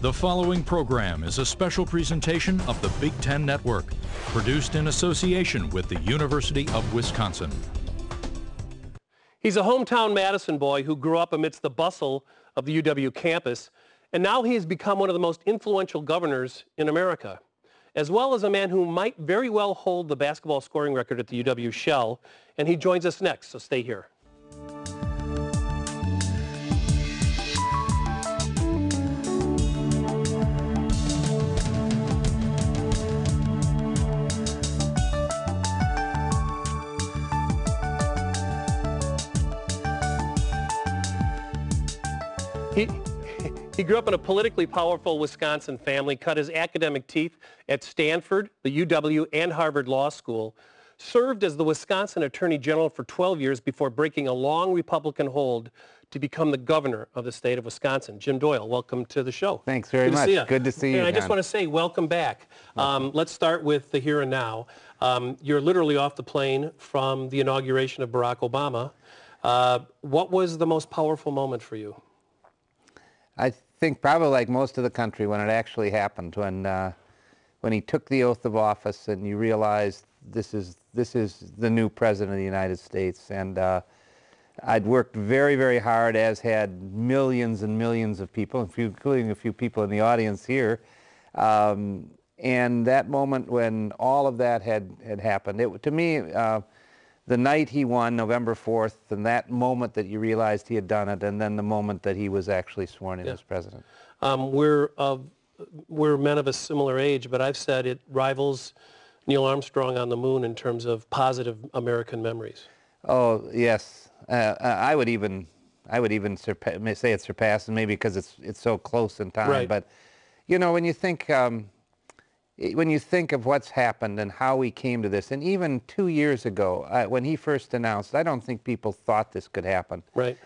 The following program is a special presentation of the Big Ten Network, produced in association with the University of Wisconsin. He's a hometown Madison boy who grew up amidst the bustle of the UW campus, and now he has become one of the most influential governors in America, as well as a man who might very well hold the basketball scoring record at the UW Shell, and he joins us next, so stay here. He grew up in a politically powerful Wisconsin family, cut his academic teeth at Stanford, the UW, and Harvard Law School, served as the Wisconsin Attorney General for 12 years before breaking a long Republican hold to become the governor of the state of Wisconsin. Jim Doyle, welcome to the show. Thanks very much. Good to see you, And I just John. want to say welcome back. Let's start with the here and now. You're literally off the plane from the inauguration of Barack Obama. What was the most powerful moment for you? I think probably like most of the country when it actually happened, when he took the oath of office and you realized this is the new president of the United States. And I'd worked very, very hard, as had millions and millions of people, including a few people in the audience here. And that moment when all of that had happened, to me, the night he won, November 4th, and that moment that you realized he had done it, and then the moment that he was actually sworn in as president. We're men of a similar age, but I've said it rivals Neil Armstrong on the moon in terms of positive American memories. Oh yes, I would even say it surpasses, maybe because it's so close in time. Right. But you know, when you think of what's happened and how we came to this, and even 2 years ago, when he first announced, I don't think people thought this could happen. Right.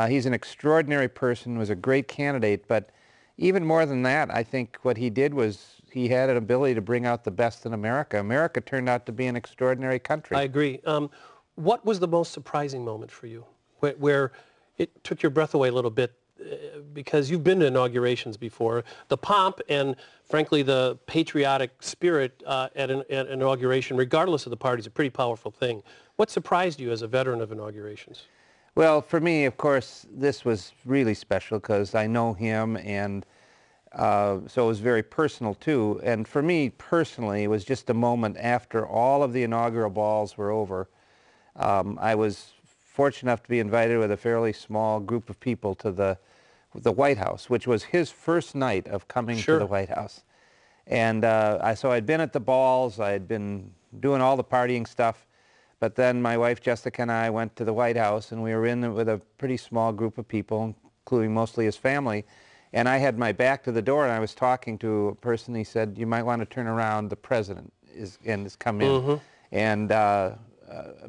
He's an extraordinary person, was a great candidate, but even more than that, I think what he did was he had an ability to bring out the best in America. America turned out to be an extraordinary country. I agree. What was the most surprising moment for you, where it took your breath away a little bit? Because you've been to inaugurations before. The pomp and, frankly, the patriotic spirit at an inauguration, regardless of the party, is a pretty powerful thing. What surprised you as a veteran of inaugurations? Well, for me, of course, this was really special because I know him, and so it was very personal, too. And for me, personally, it was just a moment after all of the inaugural balls were over. I was fortunate enough to be invited with a fairly small group of people to the White House, which was his first night of coming to the White House. And so I'd been at the balls, I'd been doing all the partying stuff, but then my wife Jessica and I went to the White House, and we were in with a pretty small group of people, including mostly his family, and I had my back to the door, and I was talking to a person. He said, "You might want to turn around, the president has come in." Mm-hmm. And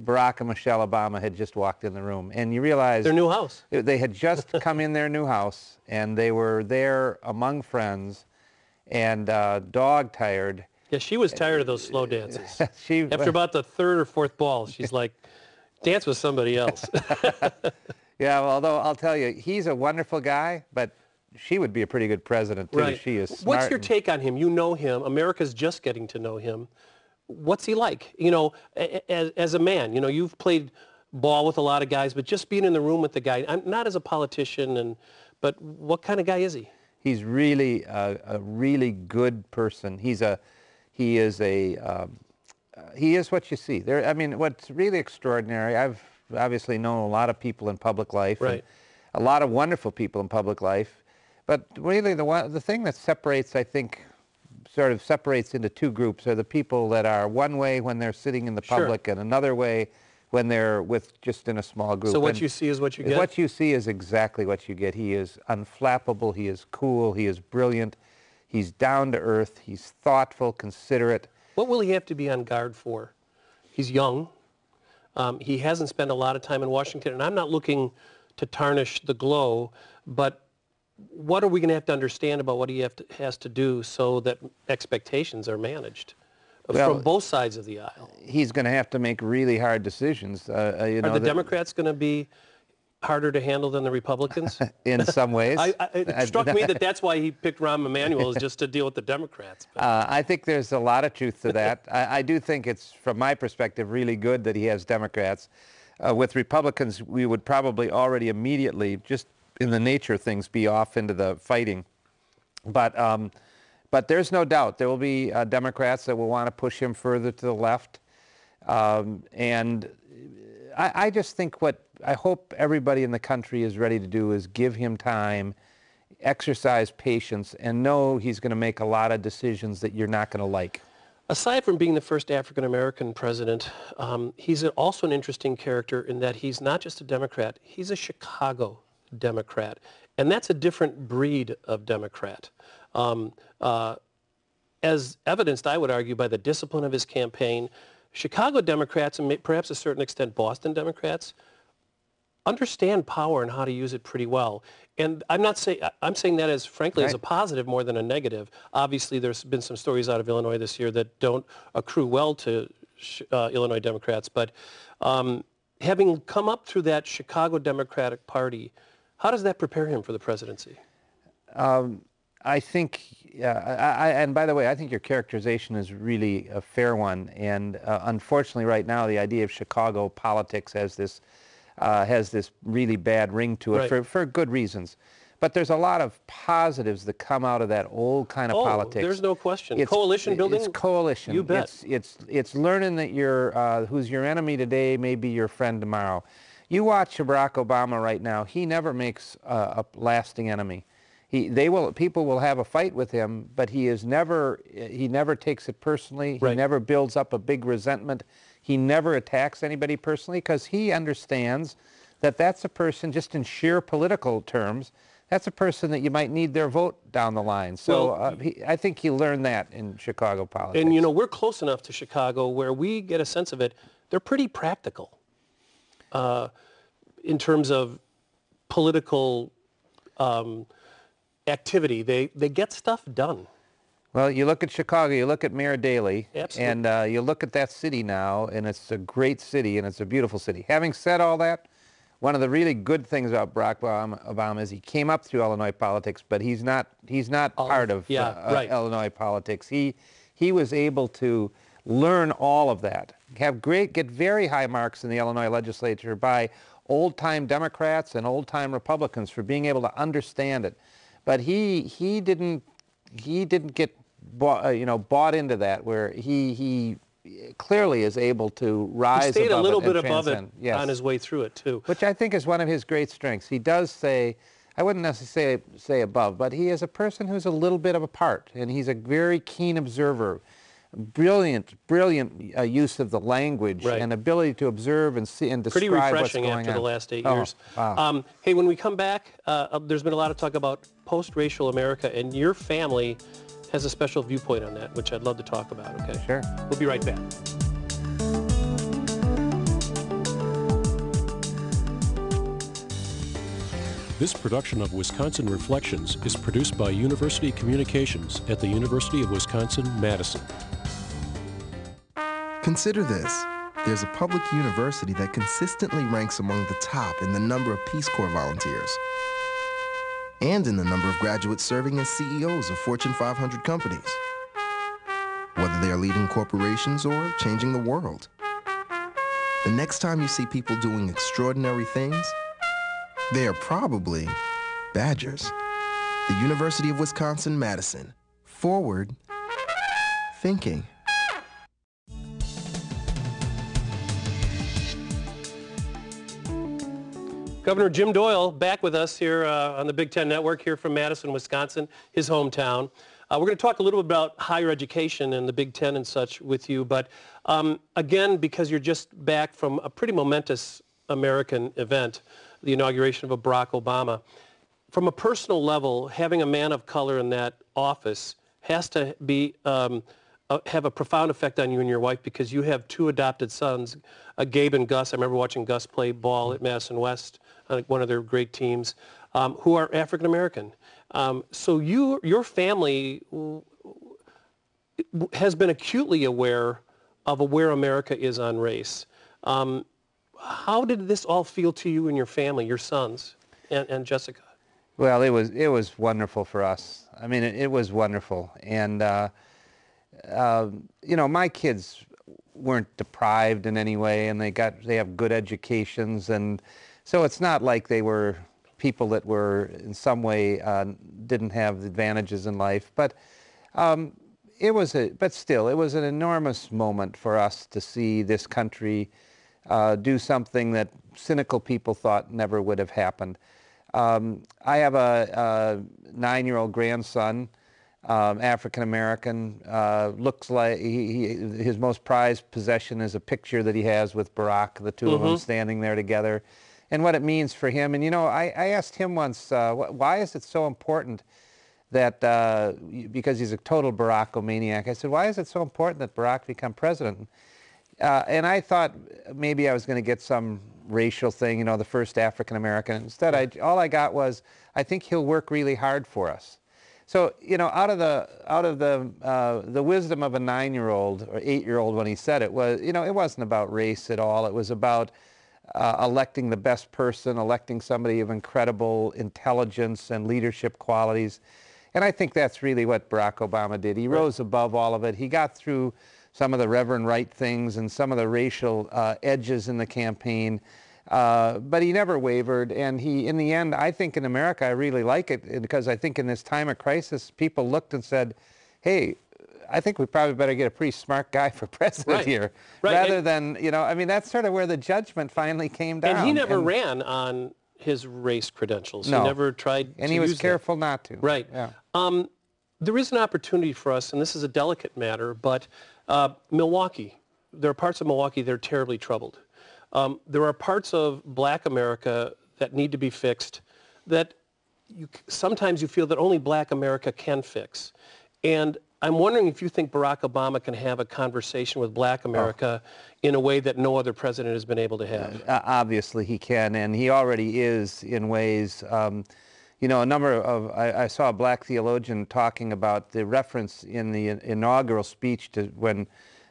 Barack and Michelle Obama had just walked in the room, and you realize their new house. They had just come in their new house, and they were there among friends, and dog-tired. Yeah, she was tired of those slow dances. After about the third or fourth ball, she's like, dance with somebody else. Yeah, well, although I'll tell you, he's a wonderful guy, but she would be a pretty good president, too. Right. She is smart. What's your take on him? You know him. America's just getting to know him. What's he like? You know, as a man, you know, you've played ball with a lot of guys, but just being in the room with the guy, not as a politician, but what kind of guy is he? He's really a really good person. He is what you see. I mean, what's really extraordinary, I've obviously known a lot of people in public life, right, and a lot of wonderful people in public life, but really the thing that separates, I think, sort of separates into two groups are the people that are one way when they're sitting in the public, and another way when they're just in a small group. So what you see is what you get? What you see is exactly what you get. He is unflappable, he is cool, he is brilliant, he's down to earth, he's thoughtful, considerate. What will he have to be on guard for? He's young. He hasn't spent a lot of time in Washington, and I'm not looking to tarnish the glow, but what are we going to have to understand about what he has to do so that expectations are managed from both sides of the aisle? He's going to have to make really hard decisions. Are the Democrats going to be harder to handle than the Republicans? In some ways. It struck me that that's why he picked Rahm Emanuel, is just to deal with the Democrats. I think there's a lot of truth to that. I do think it's, from my perspective, really good that he has Democrats. With Republicans, we would probably already immediately, just in the nature of things, be off into the fighting. But there's no doubt there will be Democrats that will want to push him further to the left. And I just think what I hope everybody in the country is ready to do is give him time, exercise patience, and know he's going to make a lot of decisions that you're not going to like. Aside from being the first African-American president, he's also an interesting character in that he's not just a Democrat, he's a Chicago Democrat. And that's a different breed of Democrat. As evidenced, I would argue, by the discipline of his campaign, Chicago Democrats, and perhaps to a certain extent Boston Democrats, understand power and how to use it pretty well. And I'm saying that as, frankly, as a positive more than a negative. Obviously, there's been some stories out of Illinois this year that don't accrue well to Illinois Democrats. But having come up through that Chicago Democratic Party, how does that prepare him for the presidency? I think, and by the way, I think your characterization is really a fair one. And unfortunately, right now, the idea of Chicago politics has this really bad ring to it, for good reasons. But there's a lot of positives that come out of that old kind of politics. There's no question. Coalition building? It's coalition. You bet. It's learning that who's your enemy today may be your friend tomorrow. You watch Barack Obama right now. He never makes a lasting enemy. People will have a fight with him, but he never takes it personally. He never builds up a big resentment. He never attacks anybody personally, because he understands that that's a person, just in sheer political terms, that's a person that you might need their vote down the line. So I think he learned that in Chicago politics. And, you know, we're close enough to Chicago where we get a sense of it. They're pretty practical in terms of political activity. They get stuff done. Well, you look at Chicago, you look at Mayor Daley, Absolutely. and you look at that city now, and it's a great city, and it's a beautiful city. Having said all that, one of the really good things about Barack Obama is he came up through Illinois politics, but he's not part of Illinois politics. He was able to learn all of that, get very high marks in the Illinois legislature by old-time Democrats and old-time Republicans for being able to understand it. But he didn't get bought into that, where he clearly is able to rise above it. He stayed a little bit above it on his way through it, too. Which I think is one of his great strengths. He does say, I wouldn't necessarily say above, but he is a person who's a little bit of a part, and he's a very keen observer. Brilliant use of the language and ability to observe and see and describe what's going on. Pretty refreshing after the last 8 years. Wow. Hey, when we come back, there's been a lot of talk about post-racial America, and your family has a special viewpoint on that, which I'd love to talk about, okay? Sure. We'll be right back. This production of Wisconsin Reflections is produced by University Communications at the University of Wisconsin-Madison. Consider this. There's a public university that consistently ranks among the top in the number of Peace Corps volunteers and in the number of graduates serving as CEOs of Fortune 500 companies, whether they are leading corporations or changing the world. The next time you see people doing extraordinary things, they are probably Badgers. The University of Wisconsin-Madison. Forward thinking. Governor Jim Doyle back with us here on the Big Ten Network here from Madison, Wisconsin, his hometown. We're going to talk a little bit about higher education and the Big Ten and such with you, but again, because you're just back from a pretty momentous American event, the inauguration of Barack Obama, from a personal level, having a man of color in that office has to be have a profound effect on you and your wife, because you have two adopted sons, Gabe and Gus. I remember watching Gus play ball at Madison West, one of their great teams, who are African American. So your family has been acutely aware of where America is on race. How did this all feel to you and your family, your sons, and Jessica? Well, it was wonderful for us. I mean, it was wonderful, and you know, my kids weren't deprived in any way, and they have good educations, and so it's not like they were people that were in some way didn't have advantages in life, but still, it was an enormous moment for us to see this country do something that cynical people thought never would have happened. I have a 9-year-old grandson, African American. Looks like his most prized possession is a picture that he has with Barack, the two of them standing there together, and what it means for him. And you know, I asked him once, why is it so important that, because he's a total Barack-o-maniac, I said, why is it so important that Barack become president? And I thought maybe I was going to get some racial thing, you know, the first African American. Instead, all I got was, I think he'll work really hard for us. So, you know, out of the wisdom of a 9-year-old or 8-year-old when he said it was, you know, it wasn't about race at all. It was about electing the best person, electing somebody of incredible intelligence and leadership qualities. And I think that's really what Barack Obama did. He rose above all of it. He got through some of the Reverend Wright things and some of the racial edges in the campaign, but he never wavered. And he, in the end, I think in America, I really like it because I think in this time of crisis, people looked and said, hey, I think we probably better get a pretty smart guy for president here, rather than, you know, I mean, that's sort of where the judgment finally came down. And he never ran on his race credentials. No. He never tried to And he was use careful not to. Right. Yeah. There is an opportunity for us, and this is a delicate matter, but Milwaukee, there are parts of Milwaukee that are terribly troubled. There are parts of Black America that need to be fixed that sometimes you feel that only Black America can fix. And I'm wondering if you think Barack Obama can have a conversation with Black America in a way that no other president has been able to have. Obviously he can, and he already is in ways. You know, I saw a black theologian talking about the reference in the inaugural speech to when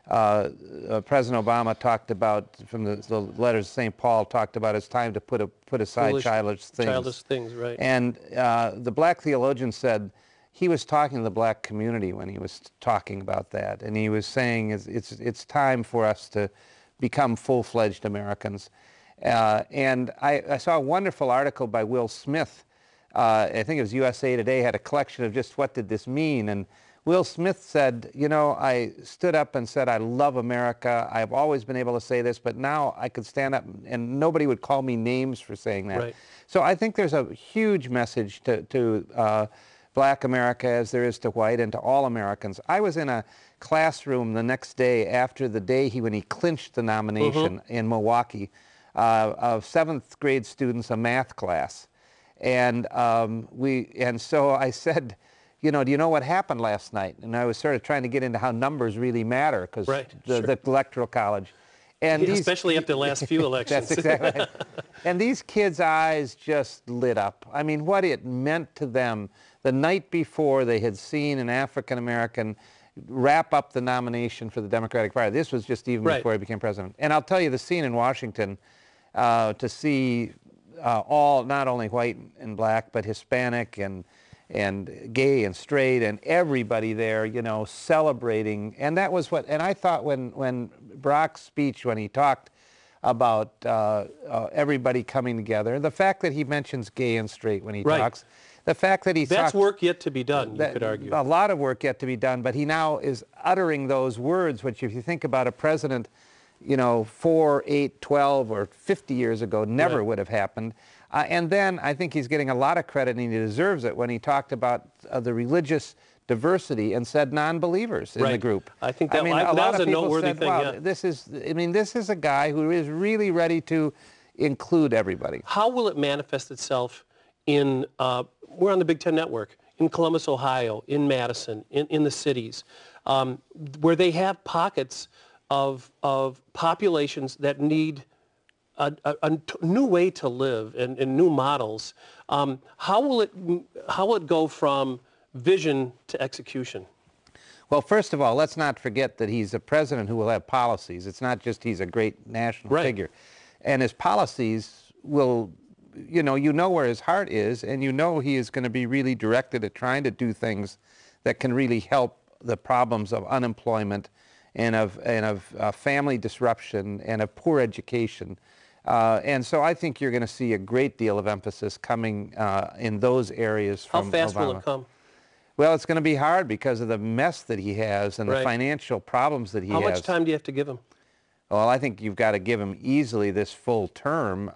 President Obama talked about, from the letters of St. Paul, talked about it's time to put aside childish things. Childish things, right. And the black theologian said he was talking to the black community when he was talking about that, and he was saying it's time for us to become full-fledged Americans. And I saw a wonderful article by Will Smith. I think it was USA Today had a collection of just what did this mean, and Will Smith said, you know, I stood up and said I love America. I've always been able to say this, but now I could stand up and nobody would call me names for saying that. Right. So I think there's a huge message to Black America as there is to white and to all Americans. I was in a classroom the next day after the day when he clinched the nomination in Milwaukee of 7th grade students, a math class. And so I said, you know, do you know what happened last night? And I was sort of trying to get into how numbers really matter, because the Electoral College. And especially after the last few elections. That's exactly right. And these kids' eyes just lit up. I mean, what it meant to them. The night before, they had seen an African-American wrap up the nomination for the Democratic Party. This was just even before he became president. And I'll tell you, the scene in Washington, to see all, not only white and black, but Hispanic and gay and straight and everybody there, you know, celebrating. And that was what, and I thought when Barack's speech, when he talked about everybody coming together, the fact that he mentions gay and straight when he talks, the fact that he That's work yet to be done, you could argue. A lot of work yet to be done, but he now is uttering those words, which if you think about a president, you know, 4, 8, 12, or 50 years ago never would have happened. And then I think he's getting a lot of credit, and he deserves it, when he talked about the religious diversity and said non-believers in the group. I think that, that was a noteworthy thing. Wow, this is a guy who is really ready to include everybody. How will it manifest itself in, we're on the Big Ten Network, in Columbus, Ohio, in Madison, in the cities, where they have pockets of populations that need a new way to live and new models. How will it go from vision to execution? Well, first of all, let's not forget that he's a president who will have policies. It's not just he's a great national figure. and his policies will, you know where his heart is, and you know he is going to be really directed at trying to do things that can really help the problems of unemployment and of family disruption and of poor education. And so I think you're going to see a great deal of emphasis coming in those areas from How fast Obama. will it come? Well, it's going to be hard because of the mess that he has and the financial problems that he has. How much time do you have to give him? Well, I think you've got to give him easily this full term.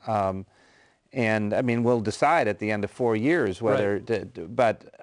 And I mean, we'll decide at the end of 4 years whether, but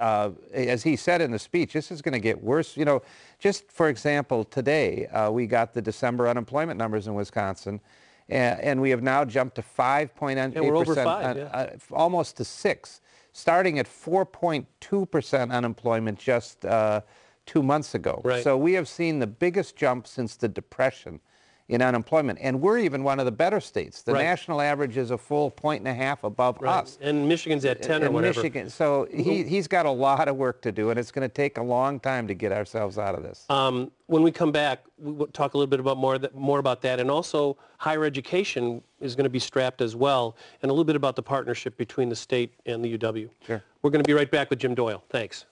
as he said in the speech, this is going to get worse. You know, just for example, today we got the December unemployment numbers in Wisconsin, and we have now jumped to 5.8%, we're over 5, almost to 6, starting at 4.2% unemployment just 2 months ago. Right. So we have seen the biggest jump since the Depression in unemployment, and we're even one of the better states. The national average is a full 1.5 above us. And Michigan's at 10 or whatever. Michigan, so he's got a lot of work to do, and it's going to take a long time to get ourselves out of this. When we come back, we'll talk a little bit about more about that, and also higher education is going to be strapped as well, and a little bit about the partnership between the state and the UW. Sure. We're going to be right back with Jim Doyle. Thanks.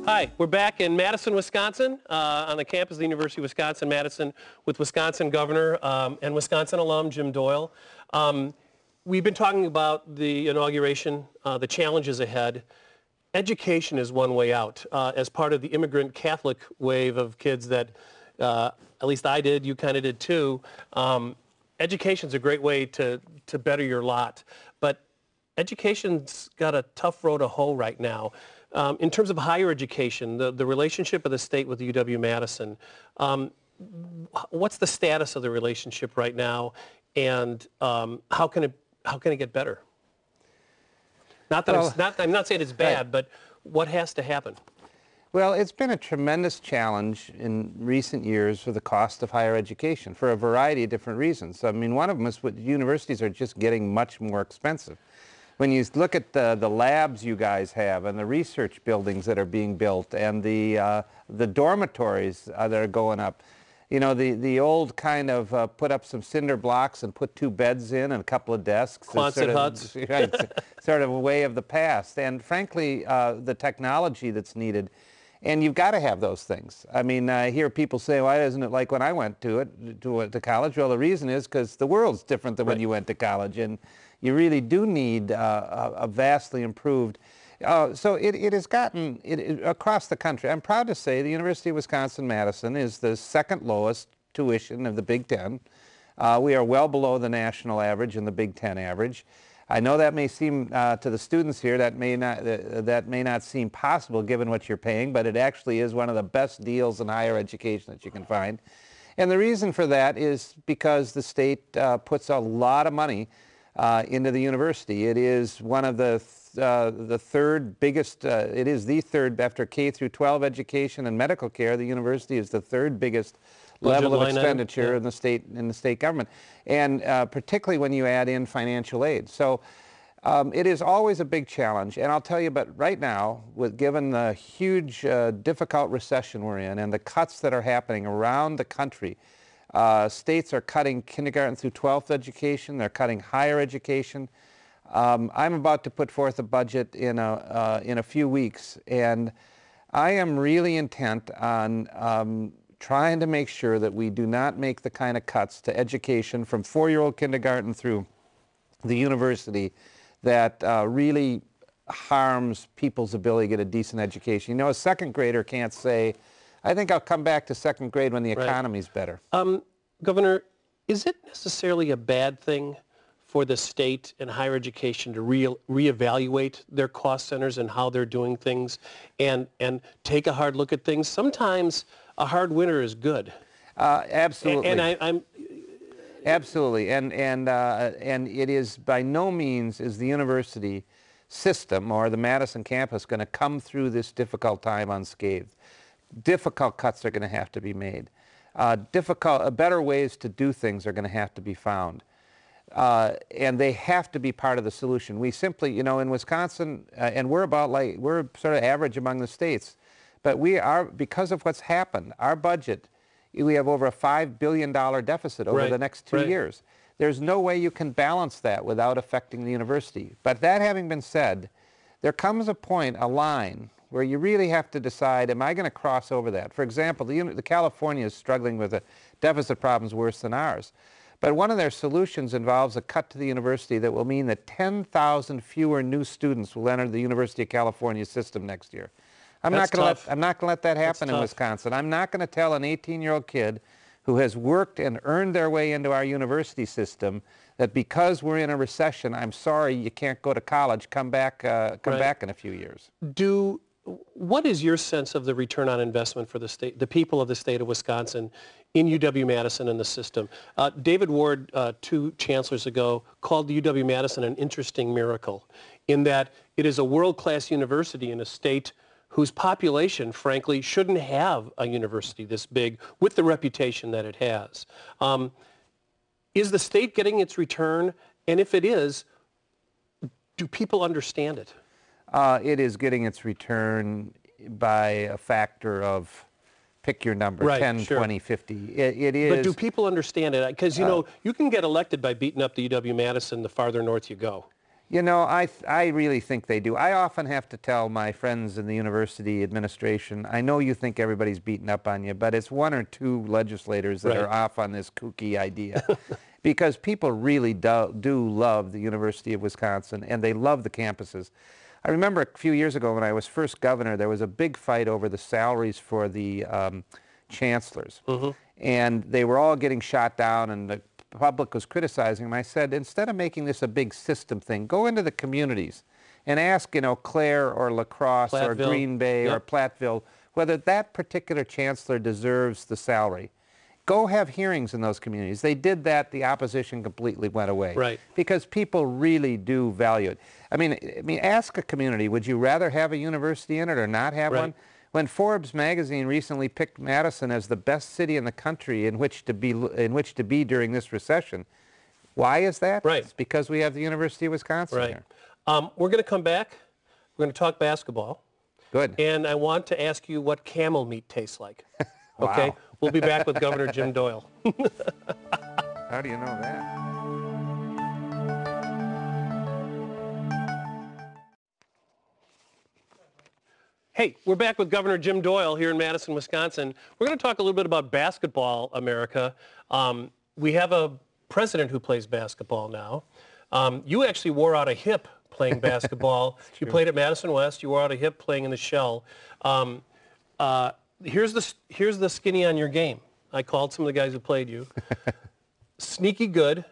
Hi, we're back in Madison, Wisconsin, on the campus of the University of Wisconsin-Madison with Wisconsin Governor and Wisconsin alum Jim Doyle. We've been talking about the inauguration, the challenges ahead. Education is one way out. As part of the immigrant Catholic wave of kids that at least I did, you kind of did too, education's a great way to better your lot. But education's got a tough road to hoe right now. In terms of higher education, the relationship of the state with the UW-Madison, what's the status of the relationship right now, and how can it get better? Not that I'm not saying it's bad, but what has to happen? Well, it's been a tremendous challenge in recent years for the cost of higher education for a variety of different reasons. I mean, one of them is what universities are just getting much more expensive. When you look at the labs you guys have and the research buildings that are being built and the dormitories that are going up, you know, the old kind of put up some cinder blocks and put 2 beds in and a couple of desks. Quonset huts. Right, sort of a way of the past. And frankly, the technology that's needed. And you've got to have those things. I mean, I hear people say, why isn't it like when I went to college? Well, the reason is because the world's different than when you went to college. And you really do need a vastly improved. So it has gotten across the country. I'm proud to say the University of Wisconsin-Madison is the second lowest tuition of the Big Ten. We are well below the national average and the Big Ten average. I know that may seem to the students here that may not seem possible given what you're paying, but it actually is one of the best deals in higher education that you can find. And the reason for that is because the state puts a lot of money into the university. It is one of the third biggest, it is the third after K through 12 education and medical care. The university is the third biggest level of expenditure in the state government, and particularly when you add in financial aid. So it is always a big challenge, and I'll tell you, but right now, given the huge difficult recession we're in and the cuts that are happening around the country, states are cutting kindergarten through 12th education. They're cutting higher education. I'm about to put forth a budget in a few weeks, and I am really intent on trying to make sure that we do not make the kind of cuts to education from 4-year-old kindergarten through the university that really harms people's ability to get a decent education. You know, a second grader can't say, I think I'll come back to second grade when the economy's better. Governor, is it necessarily a bad thing for the state and higher education to reevaluate their cost centers and how they're doing things and take a hard look at things? Sometimes a hard winter is good. Absolutely. And absolutely. And it is by no means is the university system or the Madison campus going to come through this difficult time unscathed. Difficult cuts are going to have to be made. Better ways to do things are going to have to be found. And they have to be part of the solution. We simply, you know, in Wisconsin, and we're sort of average among the states, But we are, because of what's happened, our budget, we have over a $5 billion deficit over the next 2 years. There's no way you can balance that without affecting the university. But that having been said, there comes a point, a line, where you really have to decide, am I going to cross over that? For example, the California is struggling with a deficit problems worse than ours. But one of their solutions involves a cut to the university that will mean that 10,000 fewer new students will enter the University of California system next year. I'm not going to let that happen in Wisconsin. I'm not going to tell an 18-year-old kid who has worked and earned their way into our university system that because we're in a recession, I'm sorry, you can't go to college, come back in a few years. What is your sense of the return on investment for the state, the people of the state of Wisconsin in UW-Madison and the system? David Ward, 2 chancellors ago, called the UW-Madison an interesting miracle in that it is a world-class university in a state whose population, frankly, shouldn't have a university this big with the reputation that it has. Is the state getting its return? And if it is, do people understand it? It is getting its return by a factor of, pick your number, 10, 20, 50. It is. But do people understand it? Because, you know, you can get elected by beating up the UW-Madison the farther north you go. You know, I really think they do. I often have to tell my friends in the university administration, I know you think everybody's beating up on you, but it's 1 or 2 legislators that are off on this kooky idea. Because people really do love the University of Wisconsin, and they love the campuses. I remember a few years ago when I was first governor, there was a big fight over the salaries for the chancellors. And they were all getting shot down, and the public was criticizing them. I said, instead of making this a big system thing, go into the communities and ask, you know, Clare or La Crosse or Green Bay or Platteville whether that particular chancellor deserves the salary. Go have hearings in those communities. They did that. The opposition completely went away. Because people really do value it. I mean, ask a community, would you rather have a university in it or not have one? When Forbes magazine recently picked Madison as the best city in the country in which to be during this recession, why is that? It's because we have the University of Wisconsin here. We're going to come back. We're going to talk basketball. Good. And I want to ask you what camel meat tastes like. Okay? We'll be back with Governor Jim Doyle. How do you know that? Hey, we're back with Governor Jim Doyle here in Madison, Wisconsin. We're going to talk a little bit about basketball, America. We have a president who plays basketball now. You actually wore out a hip playing basketball. You played at Madison West. You wore out a hip playing in the Shell. Here's the skinny on your game. I called some of the guys who played you. Sneaky good,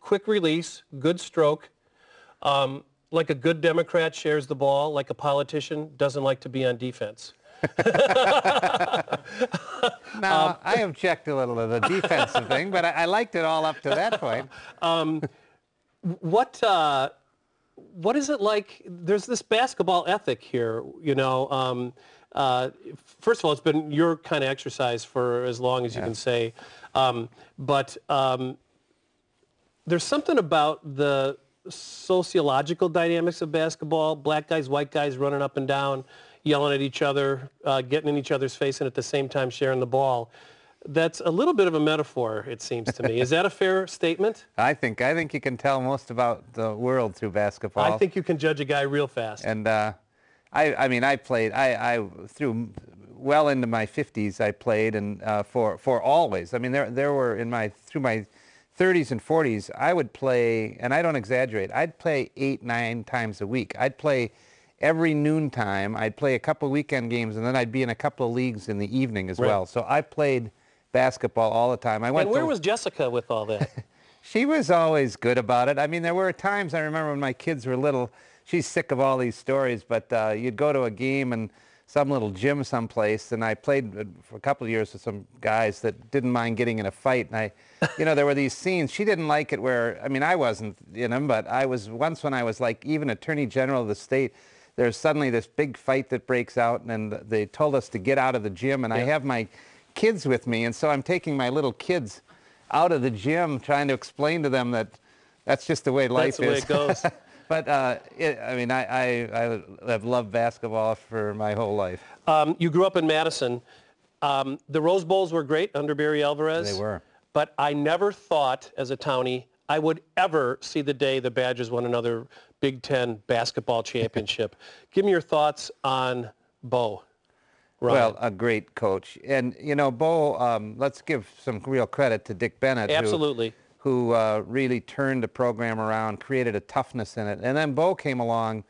quick release, good stroke. Like a good Democrat, shares the ball. Like a politician, doesn't like to be on defense. Now, I object a little to the defensive thing, but I liked it all up to that point. What is it like? There's this basketball ethic here, you know. First of all, it's been your kind of exercise for as long as you can say. But there's something about the sociological dynamics of basketball, black guys, white guys running up and down, yelling at each other, getting in each other's face, and at the same time sharing the ball. That's a little bit of a metaphor, it seems to me. Is that a fair statement? I think you can tell most about the world through basketball. I think you can judge a guy real fast. And I mean, I played, through well into my 50s, I played, and for always. I mean, there were, through my 30s and 40s, I would play, and I don't exaggerate, I'd play 8, 9 times a week. I'd play every noontime. I'd play a couple of weekend games, and then I'd be in a couple of leagues in the evening as well. So I played basketball all the time. And where was Jessica with all that? She was always good about it. I mean, there were times, I remember when my kids were little, she's sick of all these stories, but you'd go to a game in some little gym someplace, and I played for a couple of years with some guys that didn't mind getting in a fight, and you know, there were these scenes. She didn't like it where, I mean, I wasn't in them, but I was, once when I was like even Attorney General of the state, there's suddenly this big fight that breaks out, and they told us to get out of the gym, and I have my kids with me, and so I'm taking my little kids out of the gym, trying to explain to them that that's just the way life is. That's the way it goes. But I mean, I have loved basketball for my whole life. You grew up in Madison. The Rose Bowls were great under Barry Alvarez. They were. But I never thought, as a townie, I would ever see the day the Badgers won another Big Ten basketball championship. Give me your thoughts on Bo. Ryan. Well, a great coach. And, you know, Bo, let's give some real credit to Dick Bennett. Absolutely. Who really turned the program around, created a toughness in it. And then Bo came along,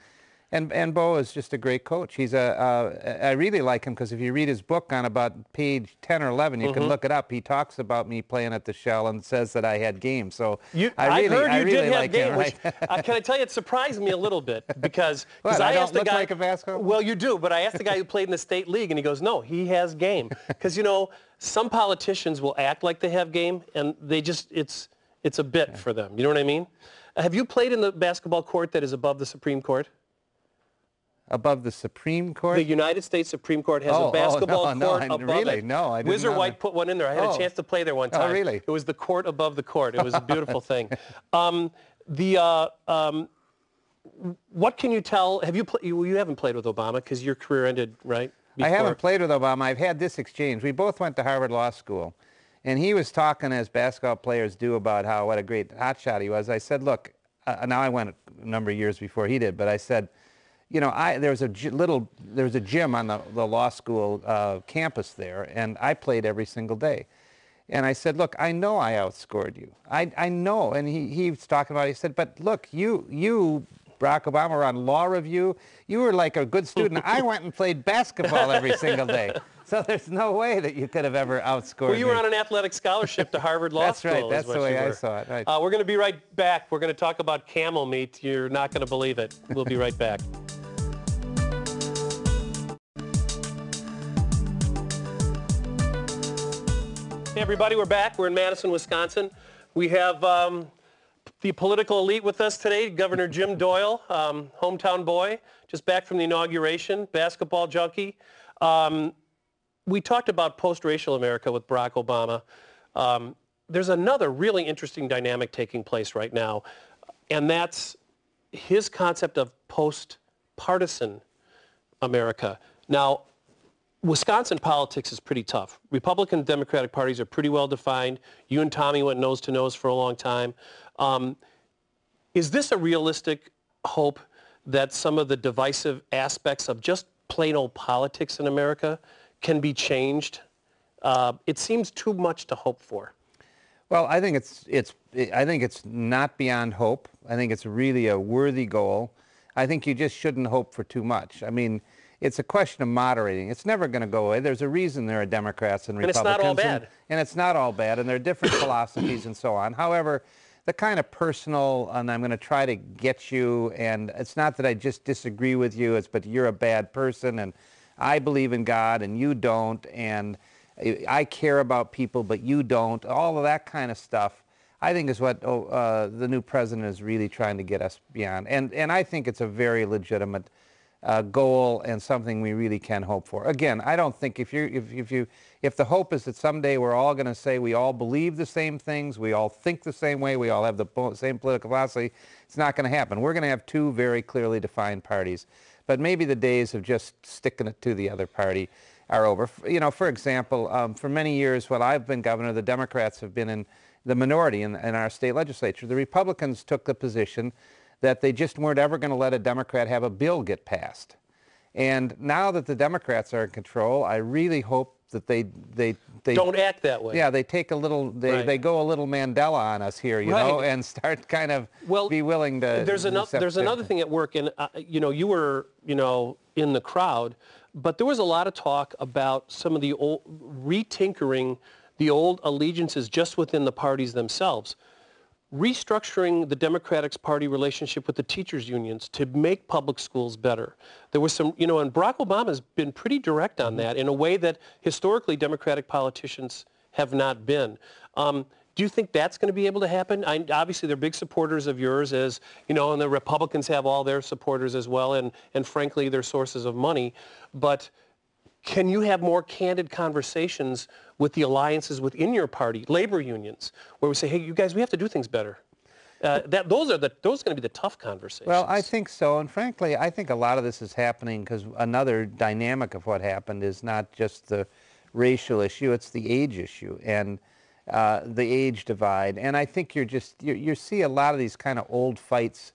and Bo is just a great coach. He's I really like him because if you read his book on about page 10 or 11, you can look it up. He talks about me playing at the Shell and says that I had game. So I heard you did have like game, him, which, right? can I tell you, it surprised me a little bit because I asked the look guy, like a basketball? Well, you do, but I asked the guy who played in the state league, and he goes, no, he has game. Because, you know, some politicians will act like they have game, and they just, it's a bit for them. You know what I mean? Have you played in the basketball court that is above the Supreme Court? Above the Supreme Court? The United States Supreme Court has a basketball court above really? it. No, I didn't Wizard know White that. put one in there. I had a chance to play there one time. Oh, really? It was the court above the court. It was a beautiful thing. What can you tell? You haven't played with Obama because your career ended, right? I haven't played with Obama. I've had this exchange. We both went to Harvard Law School, and he was talking, as basketball players do, about what a great hotshot he was. I said, look, now I went a number of years before he did, but I said, you know, there was a gym on the law school campus there, and I played every single day. And I said, look, I know I outscored you. I know. And he was talking about it. He said, but look, you, Barack Obama, were on law review. You were like a good student. I went and played basketball every single day. So there's no way that you could have ever outscored me. Well, you were on an athletic scholarship to Harvard Law School. That's right. That's the way I saw it. Right. We're going to be right back. We're going to talk about Camel Meat. You're not going to believe it. We'll be right back. Hey, everybody, we're back. We're in Madison, Wisconsin. We have the political elite with us today, Governor Jim Doyle, hometown boy, just back from the inauguration, basketball junkie. We talked about post-racial America with Barack Obama. There's another really interesting dynamic taking place right now, and that's his concept of post-partisan America. Now, Wisconsin politics is pretty tough. Republican and Democratic parties are pretty well defined. You and Tommy went nose to nose for a long time. Is this a realistic hope that some of the divisive aspects of just plain old politics in America can be changed? It seems too much to hope for. Well, I think it's not beyond hope. I think it's really a worthy goal. I think you just shouldn't hope for too much. I mean, it's a question of moderating. It's never going to go away. There's a reason there are Democrats and Republicans. And it's not all bad. And it's not all bad, and there are different philosophies and so on. However, the kind of personal, and I'm going to try to get you, and it's not that I just disagree with you, but you're a bad person, and I believe in God, and you don't, and I care about people, but you don't. All of that kind of stuff, I think, is what the new president is really trying to get us beyond. And I think it's a very legitimate goal and something we really can hope for. Again, I don't think if the hope is that someday we're all going to say we all believe the same things, we all think the same way, we all have the same political philosophy, it's not going to happen. We're going to have two very clearly defined parties. But maybe the days of just sticking it to the other party are over. You know, for example, for many years while I've been governor, the Democrats have been in the minority in our state legislature. The Republicans took the position that they just weren't ever going to let a Democrat have a bill get passed. And now that the Democrats are in control, I really hope that they don't act that way. Yeah, they take a little, they go a little Mandela on us here, you know, and start kind of be willing to. There's another thing at work, and you know, you were, you know, in the crowd, but there was a lot of talk about some of the old retinkering the old allegiances just within the parties themselves. Restructuring the Democratic Party relationship with the teachers' unions to make public schools better. There was some, you know, and Barack Obama has been pretty direct on that in a way that historically Democratic politicians have not been. Do you think that's going to be able to happen? Obviously, they're big supporters of yours, as you know, and the Republicans have all their supporters as well, and frankly, their sources of money. But can you have more candid conversations with the alliances within your party, labor unions, where we say, hey, you guys, we have to do things better? Those are going to be the tough conversations. Well, I think so, and frankly, I think a lot of this is happening because another dynamic of what happened is not just the racial issue, it's the age issue and the age divide. And I think you see a lot of these kind of old fights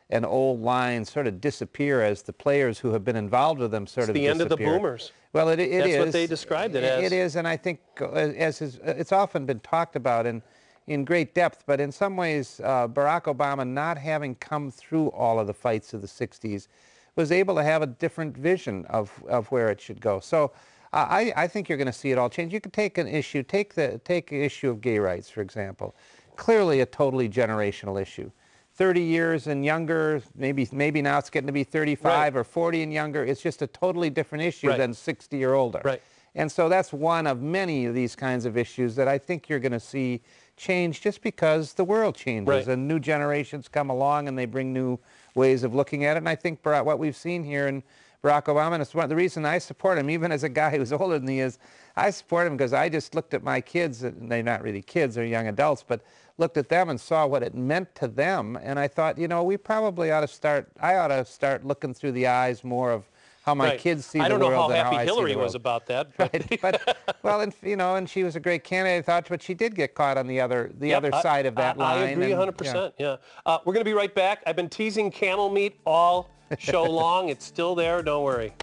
and old lines sort of disappear as the players who have been involved with them sort of disappear. It's the end of the boomers. Well, it is. That's what they described it as. It is, and I think it's often been talked about in great depth, but in some ways, Barack Obama, not having come through all of the fights of the 60s, was able to have a different vision of where it should go. So I think you're going to see it all change. You could take an issue, take the issue of gay rights, for example. Clearly a totally generational issue. 30 years and younger, maybe now it's getting to be 35 or 40 and younger. It's just a totally different issue than 60 or older. Right. And so that's one of many of these kinds of issues that I think you're going to see change just because the world changes and new generations come along and they bring new ways of looking at it. And I think what we've seen here in Barack Obama, and it's one of the reason I support him, even as a guy who's older than he is, I support him because I just looked at my kids, and they're not really kids, they're young adults, but looked at them and saw what it meant to them, and I thought, you know, we probably ought to start, I ought to start looking through the eyes more of how my kids see the world. I don't know how and happy how Hillary I see the world. was about that. But, well, and you know, and she was a great candidate, I thought, but she did get caught on the other side of that line. I agree 100%. Yeah. We're going to be right back. I've been teasing Camel Meat all show long. It's still there. Don't worry.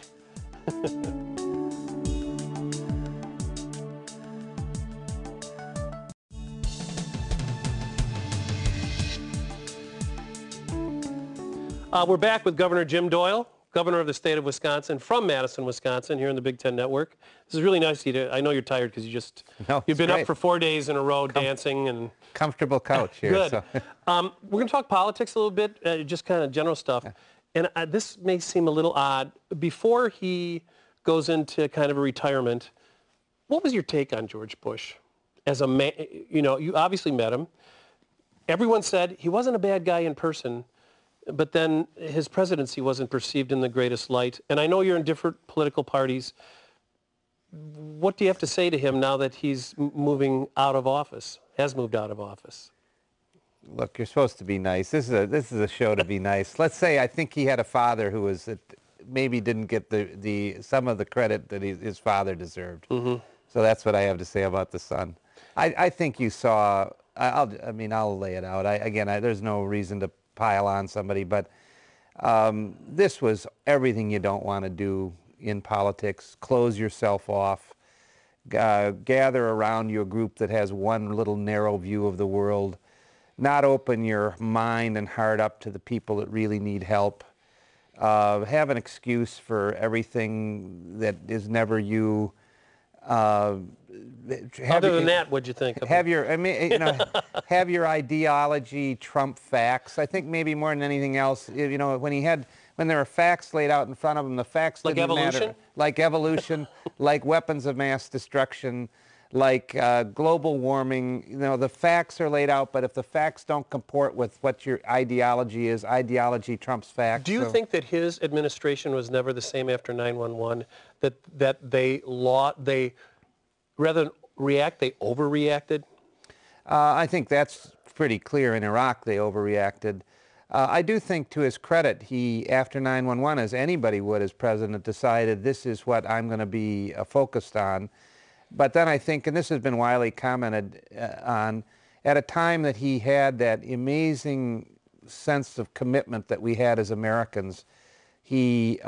We're back with Governor Jim Doyle, Governor of the state of Wisconsin, from Madison, Wisconsin, here in the Big Ten Network. This is really nice of you to, I know you're tired because you've been up for 4 days in a row dancing and... Comfortable couch here. Good. So. We're going to talk politics a little bit, just kind of general stuff. Yeah. And this may seem a little odd. Before he goes into kind of a retirement, what was your take on George Bush? As a man, you know, you obviously met him. Everyone said he wasn't a bad guy in person, but then his presidency wasn't perceived in the greatest light. And I know you're in different political parties. What do you have to say to him now that he's moving out of office, has moved out of office? Look, you're supposed to be nice. This is a show to be nice. Let's say I think he had a father who was maybe didn't get some of the credit that his father deserved. Mm-hmm. So that's what I have to say about the son. I think you saw. I'll lay it out. There's no reason to pile on somebody, but this was everything you don't want to do in politics. Close yourself off. Gather around you a group that has one little narrow view of the world. Not open your mind and heart up to the people that really need help. Have an excuse for everything that is never you. Other than that, what'd you think of have your ideology trump facts. I think maybe more than anything else, you know, when there are facts laid out in front of him, the facts didn't matter. Like evolution, like weapons of mass destruction, like global warming. You know, the facts are laid out, but if the facts don't comport with what your ideology is, ideology trumps facts. Do you think that his administration was never the same after 9/11? That they rather than react, they overreacted? I think that's pretty clear. In Iraq, they overreacted. I do think, to his credit, he, after 9/11, as anybody would as president, decided this is what I'm going to be focused on. But then I think, and this has been widely commented on, at a time that he had that amazing sense of commitment that we had as Americans, he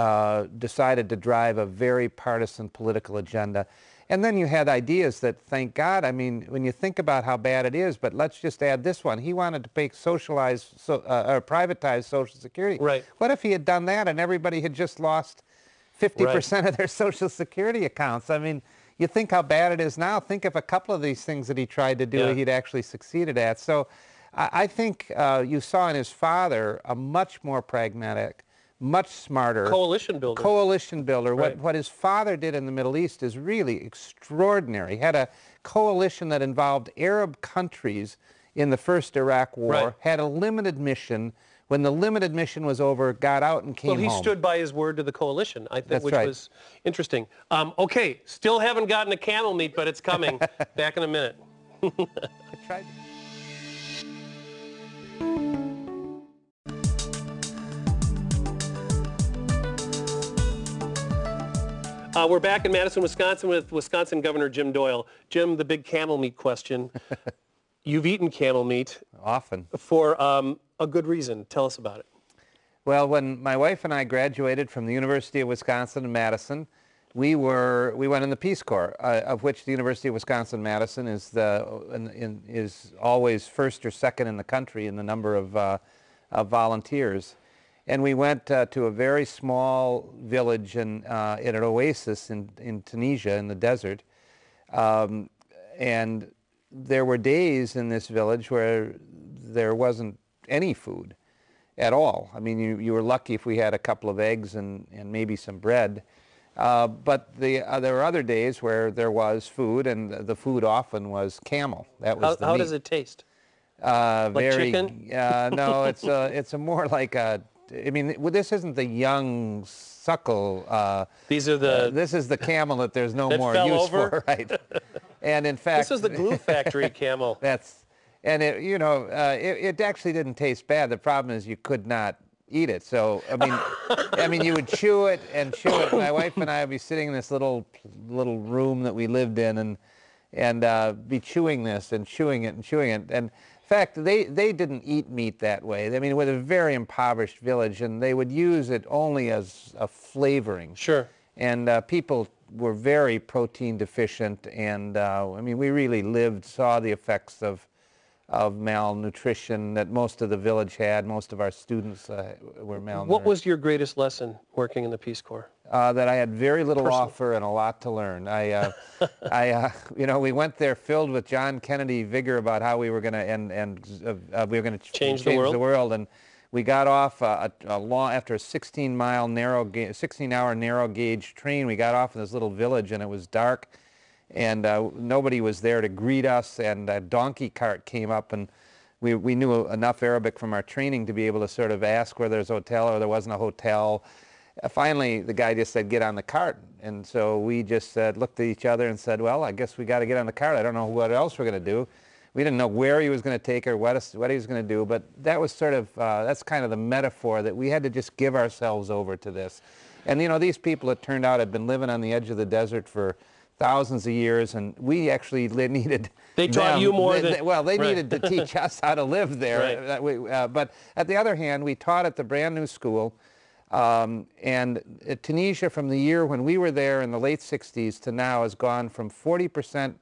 decided to drive a very partisan political agenda. And then you had ideas that, thank God, I mean, when you think about how bad it is, but let's just add this one. He wanted to or privatize Social Security. Right. What if he had done that and everybody had just lost 50% of their Social Security accounts? I mean, you think how bad it is now. Think of a couple of these things that he tried to do, he'd actually succeeded at. So I think you saw in his father a much more pragmatic, much smarter coalition builder. Right. What his father did in the Middle East is really extraordinary. He had a coalition that involved Arab countries in the first Iraq War, had a limited mission. When the limited mission was over, got out and came home. Well, he stood by his word to the coalition, I think, That's which right. was interesting. Okay, still haven't gotten to Camel Meat, but it's coming. Back in a minute. I tried. We're back in Madison, Wisconsin with Wisconsin Governor Jim Doyle. Jim, the big camel meat question. You've eaten camel meat. Often. For a good reason. Tell us about it. Well, when my wife and I graduated from the University of Wisconsin in Madison, we went in the Peace Corps, of which the University of Wisconsin-Madison is always first or second in the country in the number of volunteers. And we went to a very small village in an oasis in Tunisia in the desert. And there were days in this village where there wasn't any food at all. I mean, you were lucky if we had a couple of eggs and maybe some bread. But there were other days where there was food, and the food often was camel. That was the meat. How does it taste? Like very, chicken? No, it's a more like a. I mean, this isn't the young suckle. These are the. This is the camel that there's no more fell use over. for, right? And in fact, this is the glue factory camel. And it actually didn't taste bad. The problem is you could not eat it. So I mean, you would chew it and chew it. My wife and I would be sitting in this little room that we lived in, and be chewing this and chewing it and chewing it. And in fact, they didn't eat meat that way. I mean, it was a very impoverished village, and they would use it only as a flavoring. Sure. And people were very protein deficient, and I mean, we really saw the effects of malnutrition that most of the village had. Most of our students were malnourished. What was your greatest lesson working in the Peace Corps? That I had very little offer and a lot to learn. We went there filled with John Kennedy vigor about how we were going to change the world. And we got off after a 16-hour narrow gauge train. We got off in this little village, and it was dark. And nobody was there to greet us, and a donkey cart came up, and we knew enough Arabic from our training to be able to sort of ask where there's a hotel or there wasn't a hotel. Finally, the guy just said, "Get on the cart." And so we just looked at each other and said, "Well, I guess we got to get on the cart. I don't know what else we're going to do." We didn't know where he was going to take her, what he was going to do, but that was sort of, that's kind of the metaphor that we had to just give ourselves over to this. And these people, it turned out, had been living on the edge of the desert for thousands of years, and we actually needed. They taught you more than. Well, they needed to teach us how to live there. Right. But at the other hand, we taught at the brand new school, and Tunisia, from the year when we were there in the late 60s to now, has gone from 40%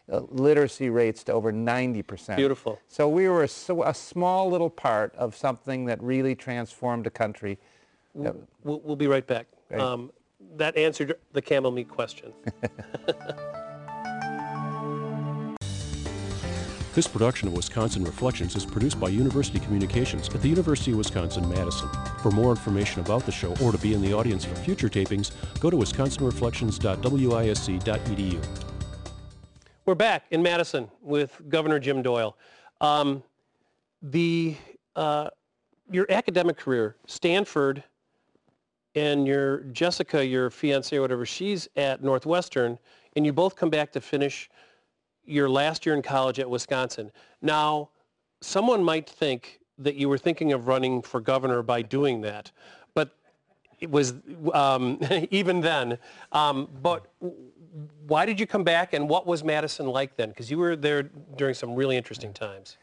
literacy rates to over 90%. Beautiful. So we were a small little part of something that really transformed a country. We'll be right back. Right. That answered the camel meat question. This production of Wisconsin Reflections is produced by University Communications at the University of Wisconsin-Madison. For more information about the show or to be in the audience for future tapings, go to wisconsinreflections.wisc.edu. We're back in Madison with Governor Jim Doyle. Your academic career, Stanford, and Jessica, your fiancée or whatever, she's at Northwestern, and you both come back to finish your last year in college at Wisconsin. Now, someone might think that you were thinking of running for governor by doing that, but it was even then. But why did you come back, and what was Madison like then? Because you were there during some really interesting times.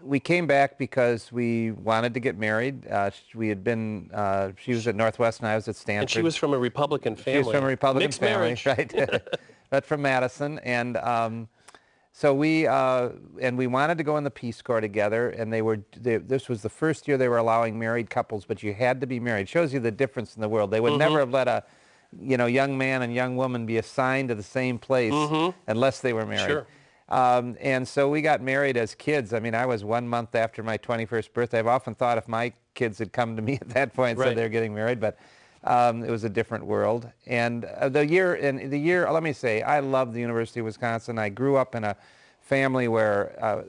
We came back because we wanted to get married. We had been, she was at Northwestern, I was at Stanford. And she was from a Republican family. She was from a Republican Mixed family, marriage. right? But from Madison. And so we wanted to go in the Peace Corps together, and this was the first year they were allowing married couples, but you had to be married. Shows you the difference in the world. They would never have let a young man and young woman be assigned to the same place unless they were married. Sure. And so we got married as kids. I mean, I was 1 month after my 21st birthday. I've often thought if my kids had come to me at that point and said they're getting married, but it was a different world. And let me say, I love the University of Wisconsin. I grew up in a family where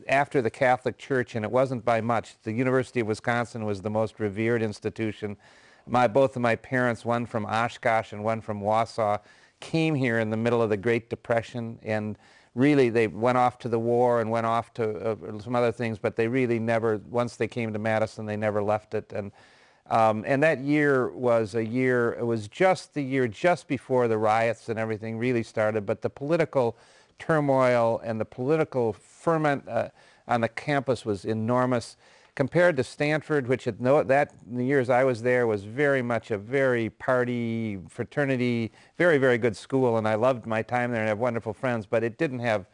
after the Catholic Church, and it wasn't by much, the University of Wisconsin was the most revered institution. Both of my parents, one from Oshkosh and one from Wausau, came here in the middle of the Great Depression and really, they went off to the war and went off to some other things, but they really never, once they came to Madison, they never left it. And that year was a year, it was just the year just before the riots and everything really started, but the political turmoil and the political ferment on the campus was enormous. Compared to Stanford, which in the years I was there was very much a very party, fraternity, very, very good school, and I loved my time there and I have wonderful friends, but it didn't have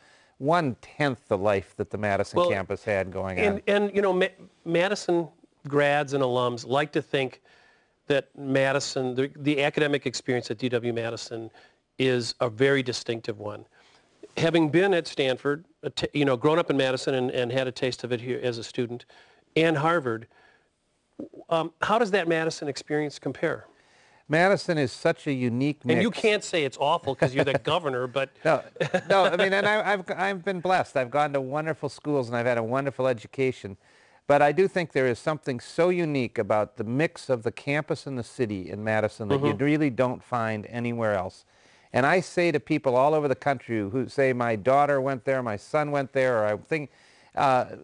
1/10 the life that the Madison campus had going on. And you know, Madison grads and alums like to think that Madison, the academic experience at UW-Madison is a very distinctive one. Having been at Stanford, you know, grown up in Madison and had a taste of it here as a student, and Harvard, how does that Madison experience compare? Madison is such a unique mix. And you can't say it's awful because you're the governor, but... No, I mean, and I've been blessed. I've gone to wonderful schools and I've had a wonderful education. But I do think there is something so unique about the mix of the campus and the city in Madison that you really don't find anywhere else. And I say to people all over the country who say, my daughter went there, my son went there, or I think...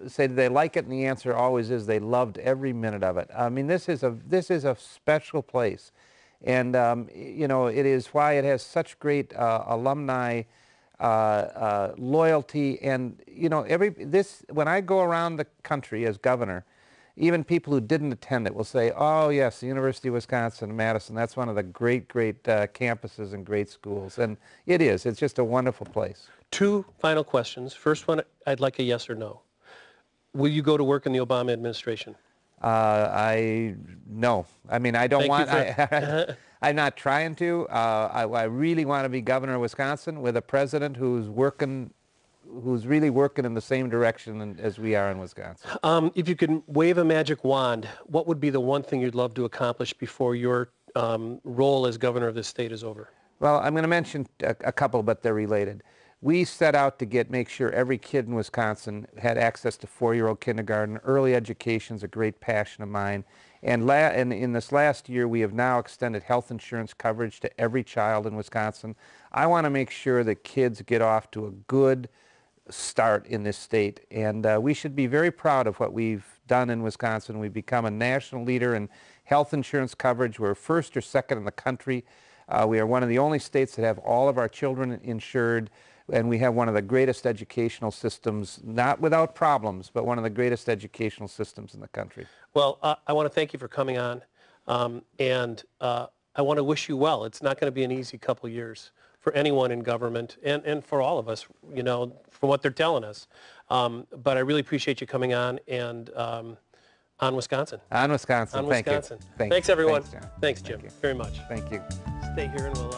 say, do they like it? And the answer always is they loved every minute of it. I mean, this is a special place, and you know, it is why it has such great alumni loyalty. And you know, when I go around the country as governor, even people who didn't attend it will say, "Oh yes, the University of Wisconsin, Madison. That's one of the great campuses and great schools." And it is. It's just a wonderful place. 2 final questions. First one, I'd like a yes or no. Will you go to work in the Obama administration? No. I mean, I don't want. I'm not trying to. I really want to be governor of Wisconsin with a president who's really working in the same direction as we are in Wisconsin. If you could wave a magic wand, what would be the one thing you'd love to accomplish before your role as governor of this state is over? Well, I'm going to mention a couple, but they're related. We set out to make sure every kid in Wisconsin had access to 4-year-old kindergarten. Early education is a great passion of mine. And in this last year, we have now extended health insurance coverage to every child in Wisconsin. I want to make sure that kids get off to a good start in this state. And we should be very proud of what we've done in Wisconsin. We've become a national leader in health insurance coverage. We're first or second in the country. We are one of the only states that have all of our children insured. And we have one of the greatest educational systems, not without problems, but one of the greatest educational systems in the country. Well, I want to thank you for coming on, and I want to wish you well. It's not going to be an easy couple years for anyone in government and for all of us, you know, from what they're telling us. But I really appreciate you coming on, and on Wisconsin. On Wisconsin. On Thank Wisconsin. you. Thanks, everyone. Thanks, John. Thanks, Jim, very much. Thank you. Stay here and we'll...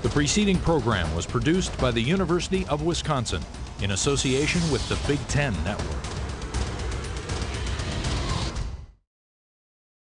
The preceding program was produced by the University of Wisconsin in association with the Big Ten Network.